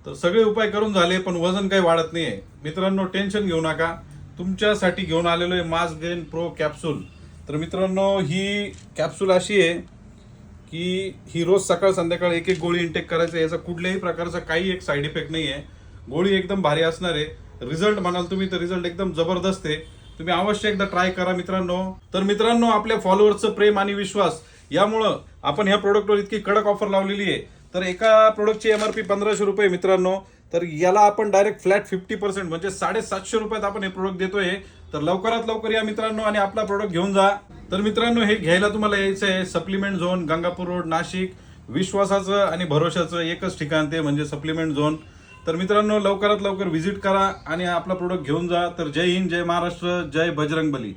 तर सगळे उपाय करून झाले पण वजन काही वाढत नाहीये मित्रांनो. टेन्शन घेऊ नका, तुमच्यासाठी घेऊन आलेलो आहे मास गेन प्रो कॅप्सूल. तर मित्रांनो ही कॅप्सूल अशी आहे की ही रोज सकाळ संध्याकाळ एक एक गोळी इंटेक करायचं. याचा कुठल्याही प्रकारचा काही एक साईड इफेक्ट नाही आहे. गोळी एकदम भारी असणार आहे. रिझल्ट म्हणाल तुम्ही तर रिझल्ट एकदम जबरदस्त आहे. तुम्ही अवश्य एकदा ट्राय करा मित्रांनो. तर मित्रांनो आपल्या फॉलोअर्सचं प्रेम आणि विश्वास यामुळं आपण ह्या प्रोडक्टवर इतकी कडक ऑफर लावलेली आहे. तर एका प्रोडक्टची MRP 1500 रुपये मित्रांनो. तर याला आपण डायरेक्ट फ्लॅट 50% म्हणजे 750 रुपयात आपण हे प्रोडक्ट देतोय. तर लवकरात लवकर या मित्रांनो आणि आपला प्रोडक्ट घेऊन जा. तर मित्रांनो हे घ्यायला तुम्हाला यायचं आहे supplement zone, Gangapur road, Nashik. विश्वासाचं आणि भरोशाचं एकच ठिकाण ते म्हणजे सप्लिमेंट झोन. तर मित्रांनो लवकरात लवकर व्हिजिट करा आणि आपला प्रोडक्ट घेऊन जा. तर जय हिंद, जय महाराष्ट्र, जय बजरंगबली.